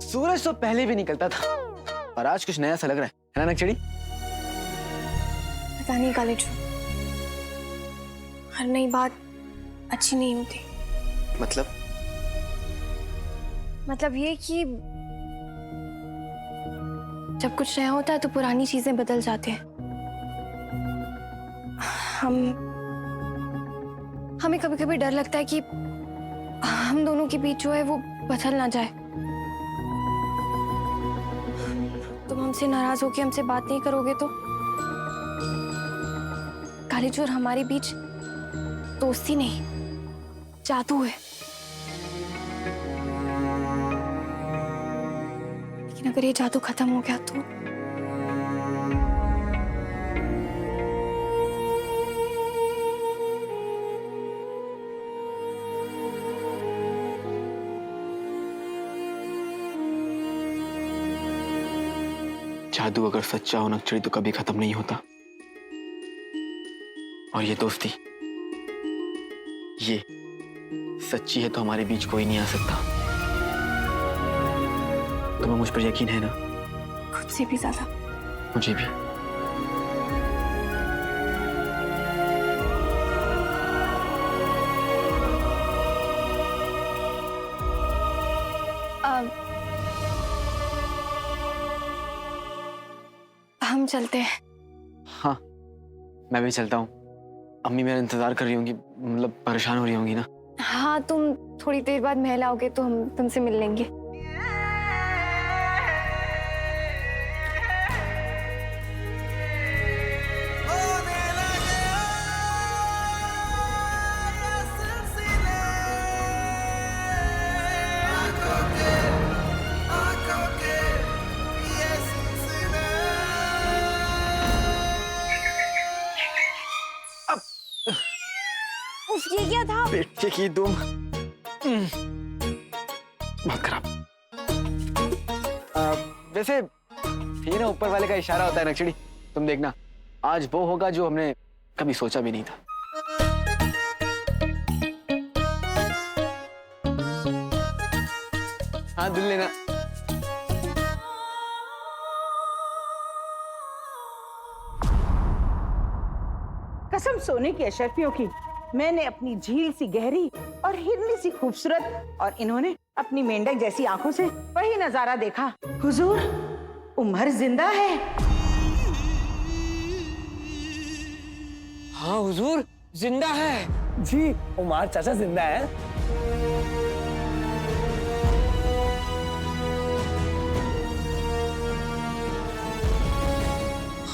सूरज तो पहले भी निकलता था, पर आज कुछ नया सा लग रहा है ना नक्चड़ी? पता नहीं कालीचू, हर नई बात अच्छी नहीं होती। मतलब ये कि जब कुछ नया होता है तो पुरानी चीजें बदल जाते हैं। हमें कभी कभी डर लगता है कि हम दोनों के बीच जो है वो बदल ना जाए। तुम हमसे नाराज होके हमसे बात नहीं करोगे तो कालीचू और हमारे बीच दोस्ती नहीं, जादू है। लेकिन अगर ये जादू खत्म हो गया तो जादू अगर सच्चा हो नक्चड़ी तो कभी खत्म नहीं होता, और ये दोस्ती ये सच्ची है तो हमारे बीच कोई नहीं आ सकता। तुम्हें मुझ पर यकीन है ना? खुद से भी ज्यादा। मुझे भी। हम चलते हैं। हाँ, मैं भी चलता हूँ। अम्मी मेरा इंतजार कर रही होंगी, मतलब परेशान हो रही होंगी ना? हाँ, तुम थोड़ी देर बाद महल आओगे तो हम तुमसे मिल लेंगे। ये क्या था? बेटे की दुम बहुत खराब। वैसे ये ना ऊपर वाले का इशारा होता है नक्चड़ी, तुम देखना आज वो होगा जो हमने कभी सोचा भी नहीं था। हाँ दिल लेना। कसम सोने की अशरफियों की, मैंने अपनी झील सी गहरी और हिरनी सी खूबसूरत और इन्होंने अपनी मेंढक जैसी आंखों से वही नजारा देखा। हुजूर, उमर जिंदा है। हाँ हुजूर, जिंदा है जी। उमर चाचा जिंदा है।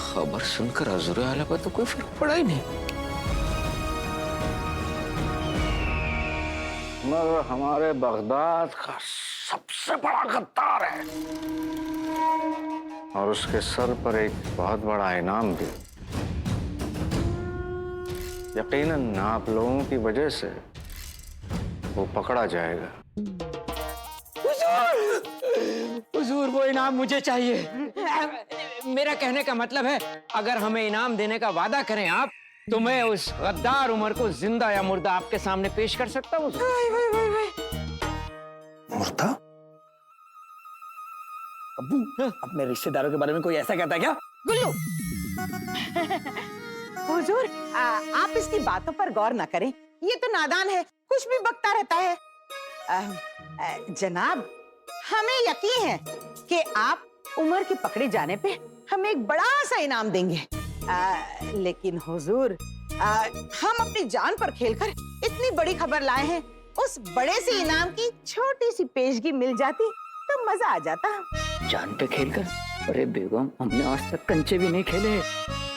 खबर सुनकर हजूर आला पर तो कोई फर्क पड़ा ही नहीं। मगर हमारे बगदाद का सबसे बड़ा गद्दार है और उसके सर पर एक बहुत बड़ा इनाम भी। यकीनन आप लोगों की वजह से वो पकड़ा जाएगा। हुजूर वो इनाम मुझे चाहिए। मेरा कहने का मतलब है, अगर हमें इनाम देने का वादा करें आप, तो मैं उस गद्दार उमर को जिंदा या मुर्दा आपके सामने पेश कर सकता हूँ। मुर्दा? अब्बू, अपने रिश्तेदारों के बारे में कोई ऐसा कहता है क्या? गुल्लू, हुजूर, आप इसकी बातों पर गौर न करें। ये तो नादान है, कुछ भी बकता रहता है। जनाब, हमें यकीन है कि आप उमर के पकड़े जाने पे हमें एक बड़ा सा इनाम देंगे। लेकिन हुजूर, हम अपनी जान पर खेलकर इतनी बड़ी खबर लाए हैं। उस बड़े से इनाम की छोटी सी पेशगी मिल जाती तो मजा आ जाता। जान पे खेलकर? अरे बेगम, हमने आज तक कंचे भी नहीं खेले।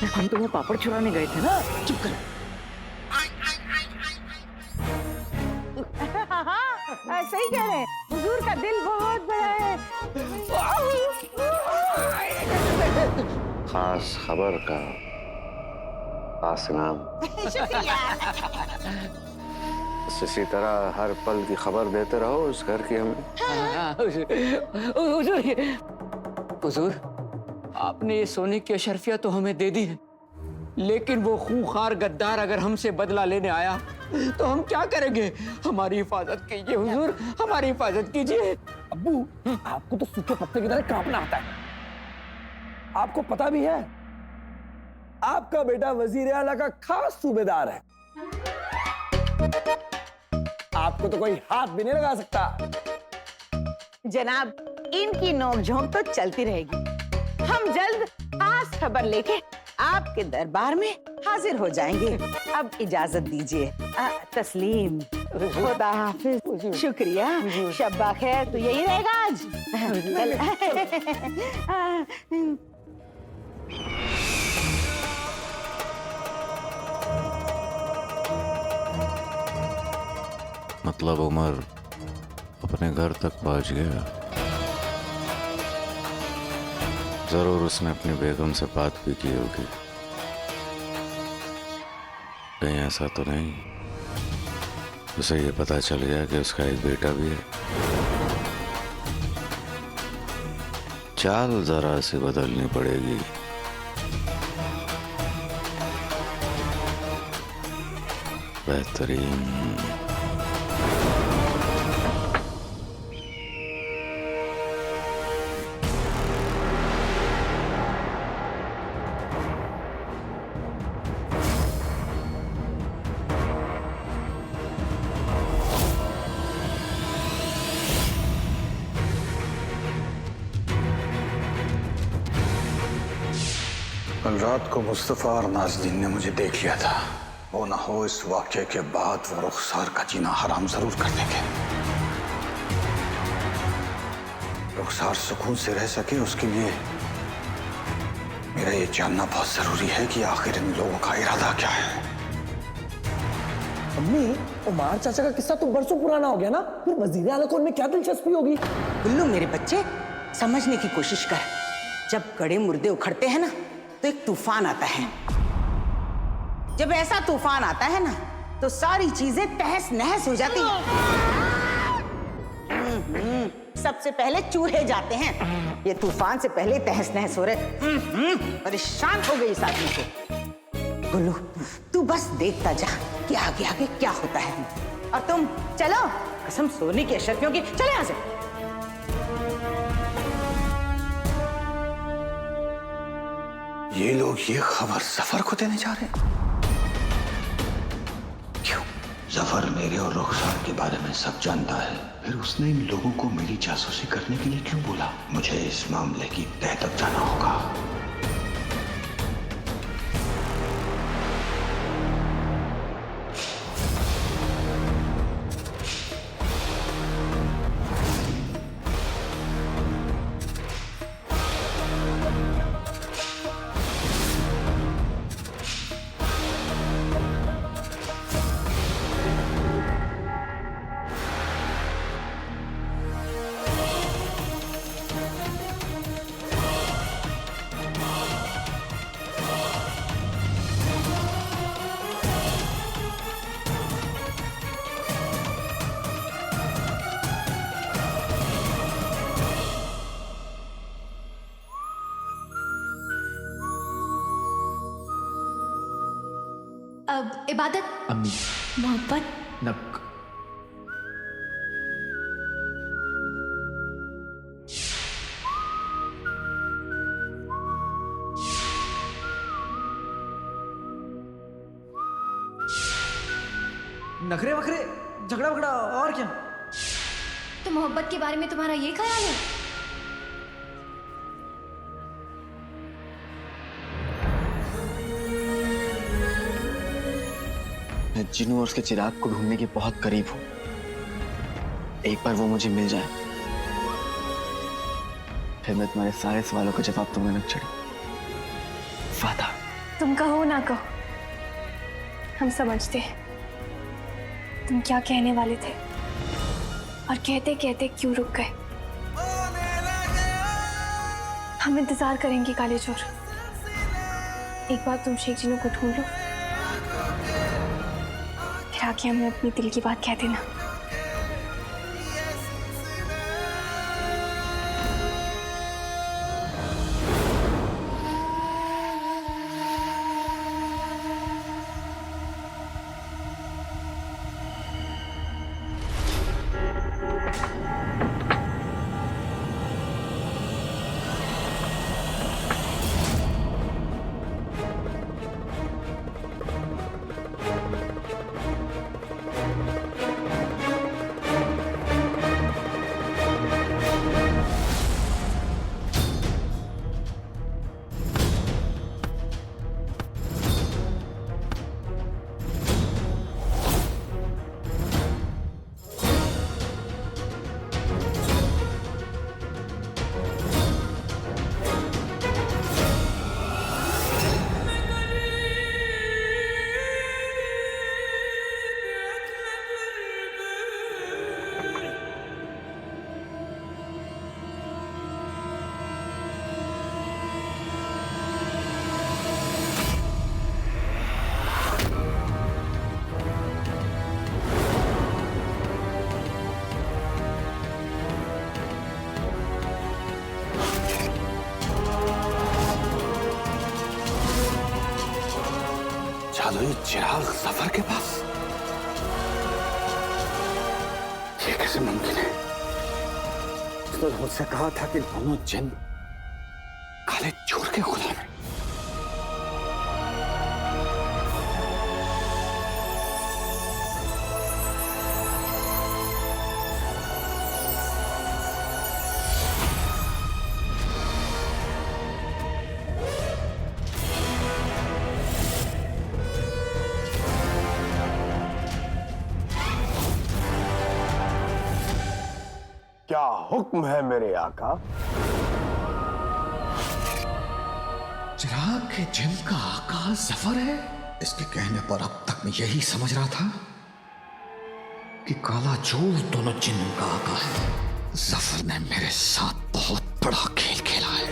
हम तुम्हें पापड़ चुराने गए थे ना। चुप कर। हाँ, सही कह रहे हैं। हुजूर का दिल बहुत बड़ा है। खास खबर का खास इनाम। इसी तरह हर पल की खबर देते रहो उस घर की हमें। हुजूर, आपने ये सोने की अशरफिया तो हमें दे दी है, लेकिन वो खूंखार गद्दार अगर हमसे बदला लेने आया तो हम क्या करेंगे? हमारी हिफाजत कीजिए हुजूर, हमारी हिफाजत कीजिए। अब्बू, आपको तो सूखे पत्ते की तरह कांपना आता है। आपको पता भी है आपका बेटा वजीर आला का खास सूबेदार है। आपको तो कोई हाथ भी नहीं लगा सकता। जनाब, इनकी नोकझोंक तो चलती रहेगी। हम जल्द खास खबर लेके आपके दरबार में हाजिर हो जाएंगे। अब इजाजत दीजिए। तस्लीम, खुदा हाफिज। शुक्रिया, शब्बा खैर। तो यही रहेगा आज। मतलब उमर अपने घर तक पहुंच गया। जरूर उसने अपनी बेगम से बात भी की होगी। कहीं ऐसा तो नहीं उसे ये पता चल गया कि उसका एक बेटा भी है। चाल जरा सी बदलनी पड़ेगी। बेहतरीन। कल रात को मुस्तफा और नाज़रीन ने मुझे देख लिया था। वो ना हो इस वाक़े के बाद वो रुखसार का जीना हराम जरूर कर देंगे। रुखसार सुकून से रह सके उसके लिए मेरा ये जानना बहुत जरूरी है कि आखिर इन लोगों का इरादा क्या है। अम्मी, उमार चाचा का किस्सा तो बरसों पुराना हो गया ना। फिर वजीर आला को उनमें क्या दिलचस्पी होगी? गुल्लू मेरे बच्चे, समझने की कोशिश कर। जब गड़े मुर्दे उखड़ते हैं ना तो एक तूफान आता है। जब ऐसा तूफान आता है ना तो सारी चीजें तहस नहस हो जाती हैं। सबसे पहले चूहे जाते हैं। ये तूफान से पहले तहस नहस हो रहे। परेशान हो गई इस आदमी को। गुल्लू, तू बस देखता जा कि आगे आगे क्या होता है। और तुम चलो, कसम सोने की अशर्फियों की, चले यहाँ से। ये लोग ये खबर जफर को देने जा रहे हैं। क्यों? जफर मेरे और रुखसार के बारे में सब जानता है। फिर उसने इन लोगों को मेरी जासूसी करने के लिए क्यों बोला? मुझे इस मामले की तह तक जाना होगा। अब इबादत, अम्मी, मोहब्बत, नक। नखरे वखरे, झगड़ा वगड़ा और क्या? तो मोहब्बत के बारे में तुम्हारा ये ख्याल है? मैं जिन्नू और उसके चिराग को ढूंढने के बहुत करीब हूं। एक बार वो मुझे मिल जाए फिर मैं तुम्हारे सारे सवालों का जवाब दूंगा नक्शड़ी। वादा। तुम कहो ना कहो, हम समझते हैं तुम क्या कहने वाले थे और कहते कहते क्यों रुक गए। हम इंतजार करेंगे काले चोर। एक बार तुम शेख जिन्नू को ढूंढ लो, फिर आके हमें अपनी दिल की बात कह देना। चिराग जफर के पास? ये कैसे मुमकिन है? उसने मुझसे कहा था कि दोनों जिन काले चोर के गुलाम हैं। क्या हुक्म है मेरे आका? चिराग के जिन का आका जफर है? इसके कहने पर अब तक मैं यही समझ रहा था कि काला चोर दोनों जिन का आका है। जफर ने मेरे साथ बहुत बड़ा खेल खेला है,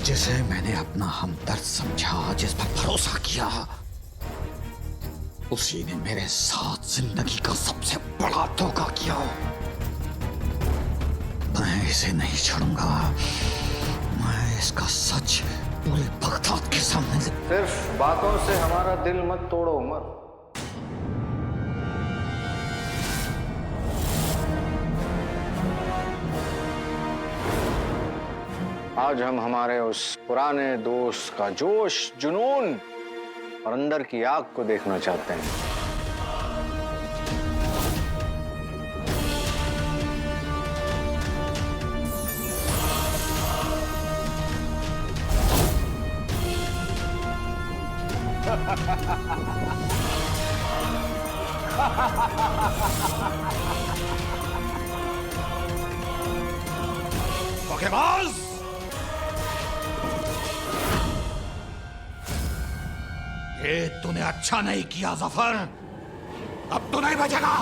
जिसे मैंने अपना हमदर्द समझा, जिस पर भरोसा किया, उसी ने मेरे साथ जिंदगी का सबसे बड़ा धोखा किया। मैं इसे नहीं छोड़ूंगा। मैं इसका सच पूरे बगदाद के सामने से... सिर्फ बातों से हमारा दिल मत तोड़ो उमर। आज हम हमारे उस पुराने दोस्त का जोश, जुनून और अंदर की आग को देखना चाहते हैं। धोखेबाज! ये तूने अच्छा नहीं किया जफर। अब तू नहीं बचेगा।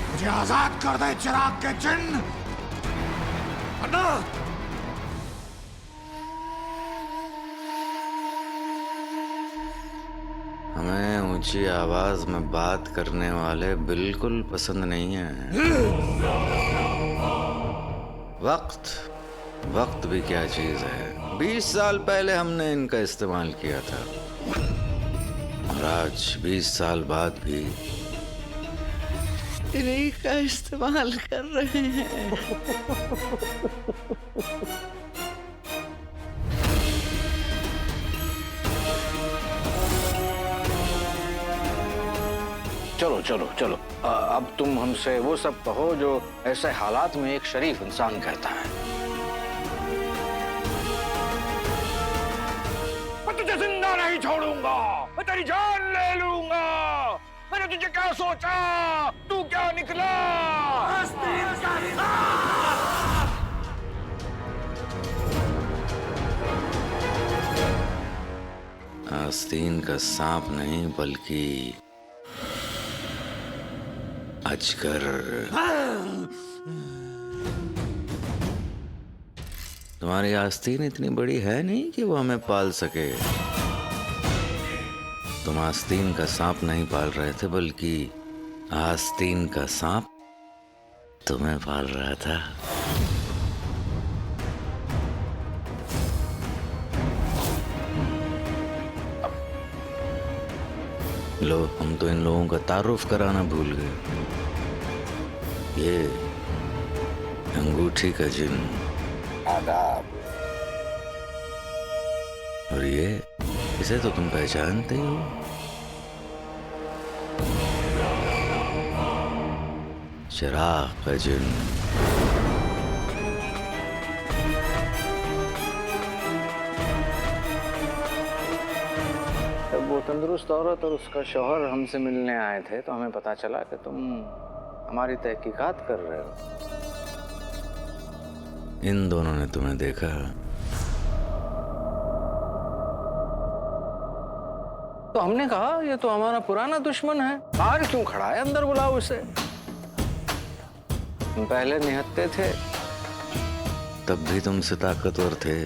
मुझे आजाद कर दे चिराग के जिन, वरना हमें ऊंची आवाज में बात करने वाले बिल्कुल पसंद नहीं हैं। वक्त भी क्या चीज है। 20 साल पहले हमने इनका इस्तेमाल किया था और आज 20 साल बाद भी इन्हीं का इस्तेमाल कर रहे हैं। चलो चलो चलो, अब तुम हमसे वो सब कहो जो ऐसे हालात में एक शरीफ इंसान कहता है। मैं तुझे जिंदा नहीं छोड़ूंगा, मैं तेरी जान ले लूंगा। मैंने तुझे क्या सोचा, तू क्या निकला? आस्तीन का सांप नहीं बल्कि अजगर। तुम्हारी आस्तीन इतनी बड़ी है नहीं कि वो हमें पाल सके। तुम आस्तीन का सांप नहीं पाल रहे थे, बल्कि आस्तीन का सांप तुम्हें पाल रहा था। लो, हम तो इन लोगों का तारुफ कराना भूल गए। ये अंगूठी का जिन, आदाब। और ये, इसे तो तुम पहचानते ही हो। चिराग का जिन। जब वो तंदुरुस्त औरत और उसका शौहर हमसे मिलने आए थे तो हमें पता चला कि तुम हमारी तहकीकात कर रहे हो। इन दोनों ने तुम्हें देखा। तो हमने कहा ये तो हमारा पुराना दुश्मन है, बाहर क्यों खड़ा है, अंदर बुलाओ उसे। हम पहले निहत्ते थे, तब भी तुमसे ताकतवर थे,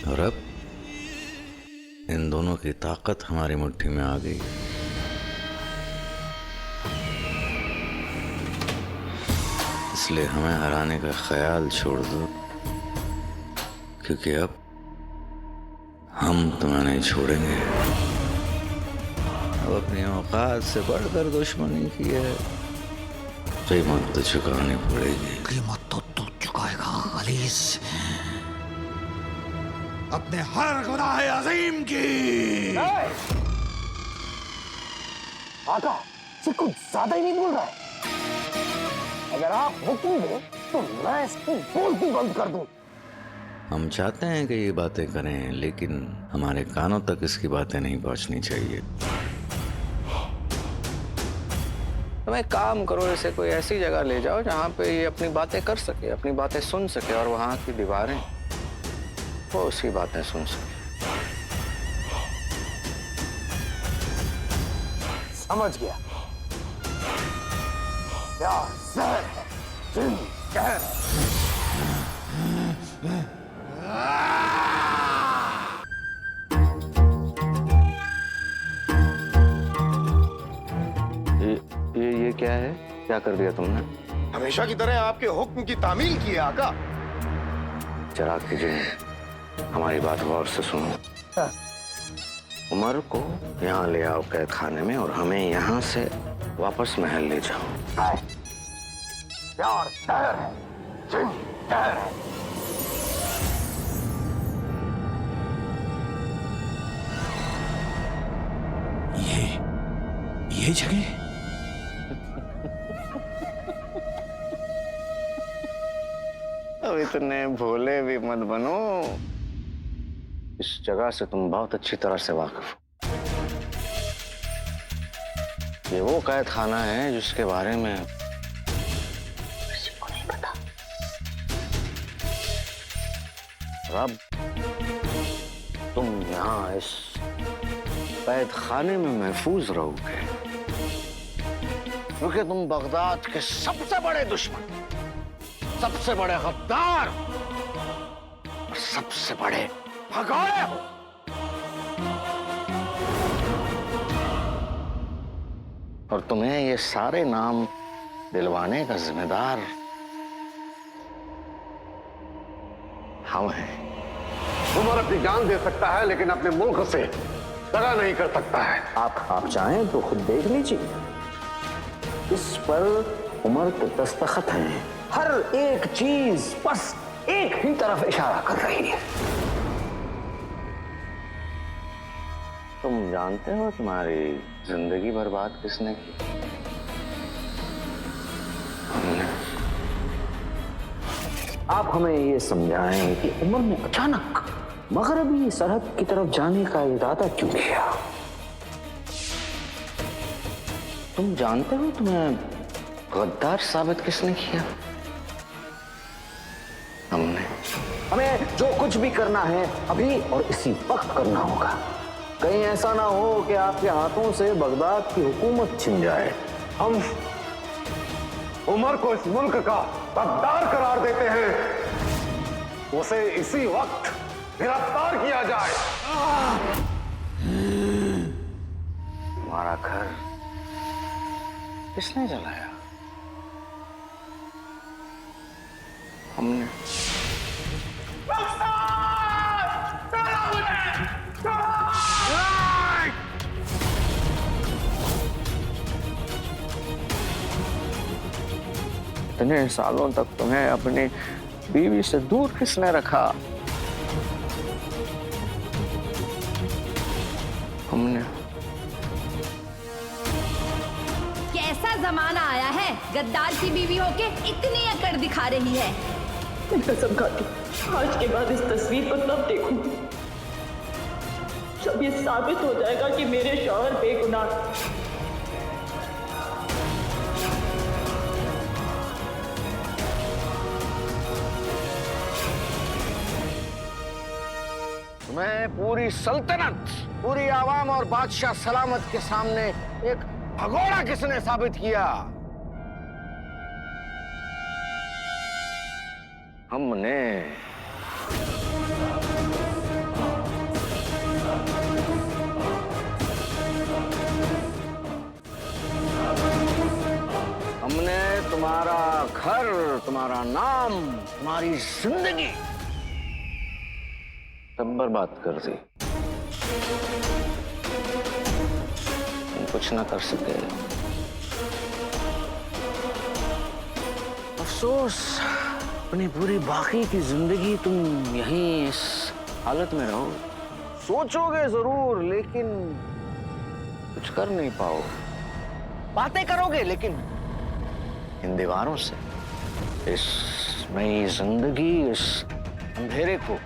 और अब इन दोनों की ताकत हमारी मुट्ठी में आ गई। इसलिए हमें हराने का ख्याल छोड़ दो, क्योंकि अब हम तुम्हें नहीं छोड़ेंगे। अब अपनी औकात से बढ़कर दुश्मनी की है, कीमत तो चुकानी पड़ेगी। कीमत तो तू चुकाएगा गलीस, अपने हर गुनाह अजीम की। आका से कुछ ज्यादा ही नहीं बोल रहा है। अगर आप हुक्म दो तो मैं इसको बोलती बंद कर दूं। हम चाहते हैं कि ये बातें करें, लेकिन हमारे कानों तक इसकी बातें नहीं पहुंचनी चाहिए। तुम एक काम करो, इसे कोई ऐसी जगह ले जाओ जहाँ पे ये अपनी बातें कर सके, अपनी बातें सुन सके, और वहाँ की दीवारें वो उसकी बातें सुन सके। समझ गया। प्यार जहर है, जिन कहर है। ये क्या है? क्या कर दिया तुमने? हमेशा की तरह आपके हुक्म की तामील की है आका। चिराग की जिन, हमारी बात गौर से सुनो। उमर को यहाँ ले आओ कैद खाने में, और हमें यहाँ से वापस महल ले जाओ। प्यार जहर है, जिन कहर है। ये जगह अब इतने भोले भी मत बनो। इस जगह से तुम बहुत अच्छी तरह से वाकिफ हो। ये वो कैद खाना है जिसके बारे में किसी को नहीं पता। अब तुम यहाँ इस कैद खाने में महफूज रहोगे, क्योंकि तुम बगदाद के सबसे बड़े दुश्मन, सबसे बड़े गद्दार और सबसे बड़े भगोड़े हो। और तुम्हें ये सारे नाम दिलवाने का जिम्मेदार हम हैं। उमर अपनी जान दे सकता है, लेकिन अपने मुल्क से दगा नहीं कर सकता है। आप चाहें तो खुद देख लीजिए, इस पर उमर के दस्तखत हैं। हर एक चीज बस एक ही तरफ इशारा कर रही है। तुम जानते हो तुम्हारी जिंदगी बर्बाद किसने की? हमने। आप हमें ये समझाएं कि उमर ने अचानक मगरबी सरहद की तरफ जाने का इरादा क्यों किया? तुम जानते हो तुम्हें गद्दार साबित किसने किया? हमने। हमें जो कुछ भी करना है अभी और इसी वक्त करना होगा। कहीं ऐसा ना हो कि आपके हाथों से बगदाद की हुकूमत छिन जाए। हम उमर को इस मुल्क का गद्दार करार देते हैं। उसे इसी वक्त गिरफ्तार किया जाए। हमारा घर किसने जलाया? हमने। इतने सालों तक तुम्हें अपनी बीवी से दूर किसने रखा? हमने। कैसा जमाना आया है, गद्दार की बीवी होके इतनी अकड़ दिखा रही है। कसम खाती आज के बाद इस तस्वीर को तब देखूं जब ये साबित हो जाएगा कि मेरे शौहर बेगुनाह। तुम्हें पूरी सल्तनत, पूरी आवाम और बादशाह सलामत के सामने एक भगोड़ा किसने साबित किया? हमने हमने तुम्हारा घर, तुम्हारा नाम, तुम्हारी जिंदगी सब बर्बाद कर दी। तुम कुछ ना कर सके। अफसोस, अपनी पूरी बाकी की जिंदगी तुम यहीं इस हालत में रहो। सोचोगे जरूर लेकिन कुछ कर नहीं पाओगे। बातें करोगे लेकिन इन दीवारों से। इस नई जिंदगी, इस अंधेरे को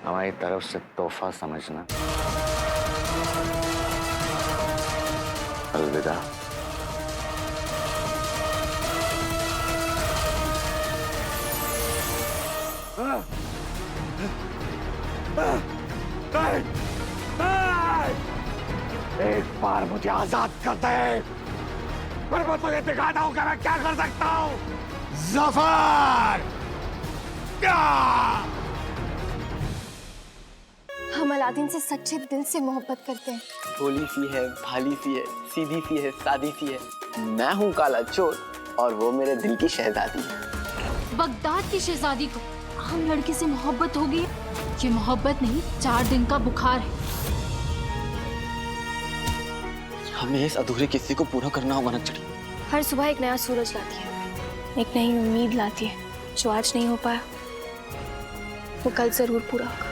हमारी तरफ से तोहफा समझना। अलविदा। एक बार मुझे आजाद कर दे, फिर मैं तुझे दिखाता हूं कि मैं क्या कर सकता हूं। जफर! हम अलादीन से सच्चे दिल से मोहब्बत करते हैं। भोली सी है, भाली सी है, सीधी सी है, सादी सी है। मैं हूँ काला चोर और वो मेरे दिल की शहजादी है। बगदाद की शहजादी को हम लड़के से मोहब्बत हो गई। ये मोहब्बत नहीं, 4 दिन का बुखार है। हमें इस अधूरे किस्से को पूरा करना होगा नक्चड़ी। हर सुबह एक नया सूरज लाती है, एक नई उम्मीद लाती है। जो आज नहीं हो पाया वो कल जरूर पूरा होगा।